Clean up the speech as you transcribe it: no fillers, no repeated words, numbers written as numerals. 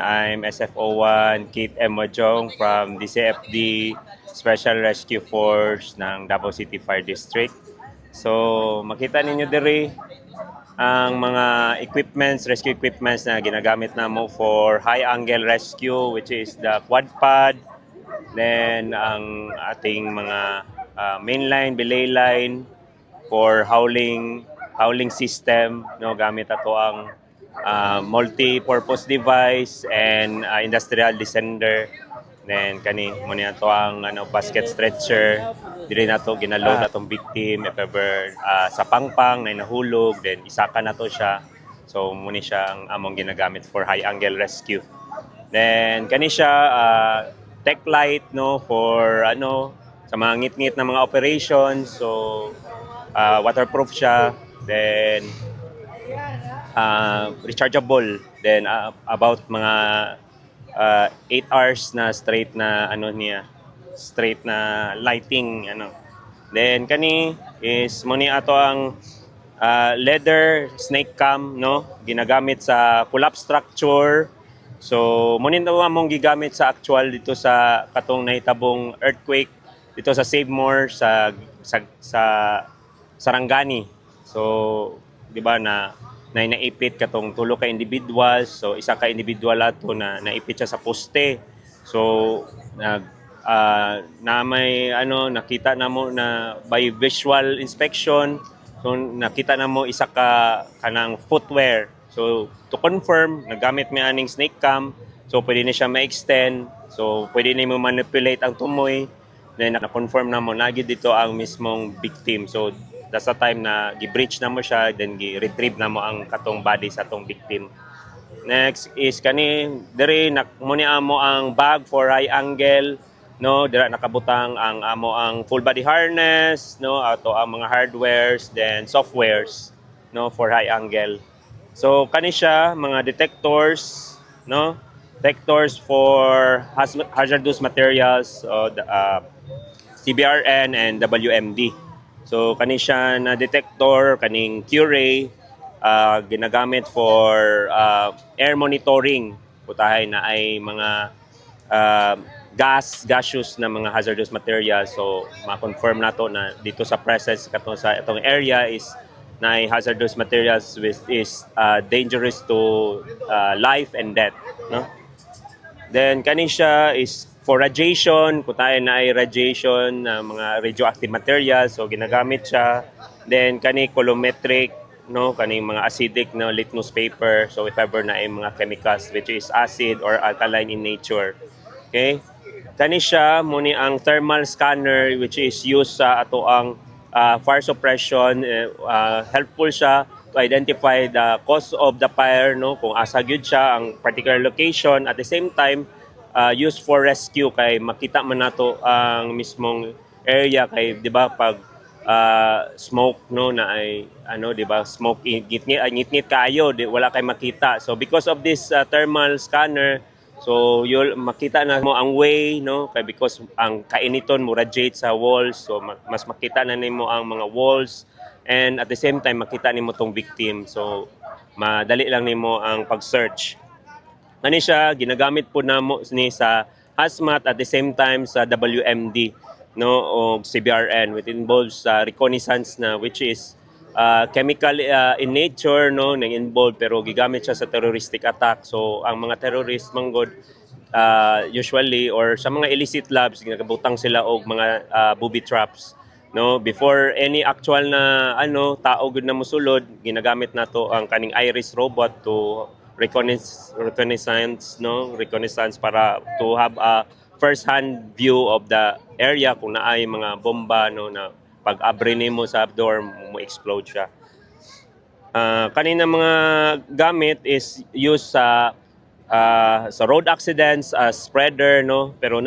I'm SFO1 Kit M. Wajong from DCFD Special Rescue Force ng Davao City Fire District. So, makita ninyo diri ang mga rescue equipments na ginagamit namo for high angle rescue, which is the quad pod, then ang ating mga mainline, belay line for howling system, no, gamit ato ang multi-purpose device and industrial descender. Then kani mo niya to ang basket stretcher, dili na to ginaload atong victim if ever sa pangpang na nahulog, then isaka na to siya. So muni siya ang among ginagamit for high angle rescue. Then kani siya tech light, no, for sa mga ngit-ngit na mga operations. So waterproof siya. Then rechargeable. Then about mga 8 hours na straight na straight na lighting Then kani is muni ato ang leather snake cam, no, ginagamit sa collapse structure. So muni daw among gigamit sa actual dito sa katong nahitabong earthquake dito sa Save More sa Sarangani. So di ba na naipit katong tulo ka individuals, so isa ka individual ato na naipit siya sa poste. So na may nakita namo na by visual inspection, so nakita namo isa ka kanang footwear. So to confirm, nagamit mi aning snake cam, so pwede ni siya ma-extend, so pwede ni mo manipulate ang tumoy. Then na-confirm namo na gid dito ang mismong victim. So that's the time na gi-breach na mo siya, then gi-retrieve na mo ang katong body sa atong victim. Next is kani diri muni amo ang bag for high angle, no, dira nakabutang ang full body harness, no, ato ang mga hardwares, then softwares, no, for high angle. So kani siya mga detectors, no, detectors for hazardous materials, CBRN and WMD. So kani siya na detector, kaning Curay, ginagamit for air monitoring. Putahay na ay mga gaseous na mga hazardous materials. So ma-confirm nato na dito sa presence katong sa itong area is na hazardous materials which is dangerous to life and death, no. Then kani siya is for radiation, kung tayo na ay radiation na mga radioactive materials, so ginagamit siya. Then kani colorimetric, no, kani mga acidic, no, litmus paper, so if ever na ay mga chemicals which is acid or alkaline in nature. Okay? Kani siya muni ang thermal scanner which is used sa ato ang fire suppression. Helpful siya to identify the cause of the fire, no, kung asa gyud siya ang particular location. At the same time, used for rescue kay makita man nato ang mismong area kay di ba pag smoke, no, na ay di ba smoke ngit-ngit kayo, wala kay makita. So because of this thermal scanner, so you'll makita na mo ang way, no, kay because ang kainiton mo radiate sa walls, so mas makita na nimo ang mga walls, and at the same time makita nimo tong victim, so madali lang nimo ang pag-search. Ano siya, ginagamit po namo ni sa hazmat at the same time sa WMD, no, o CBRN, which involves reconnaissance na which is chemical in nature, no, nang involved pero gigamit siya sa terroristic attack. So ang mga terrorist manggod usually or sa mga illicit labs ginagabutang sila og mga booby traps, no, before any actual na tao gud na mosulod, ginagamit nato ang kaning iris robot to reconnaissance para to have a first hand view of the area kung naay mga bomba, no, na pag abre nimo sa door mo explode siya. Kanina mga gamit is used sa road accidents as spreader, no, pero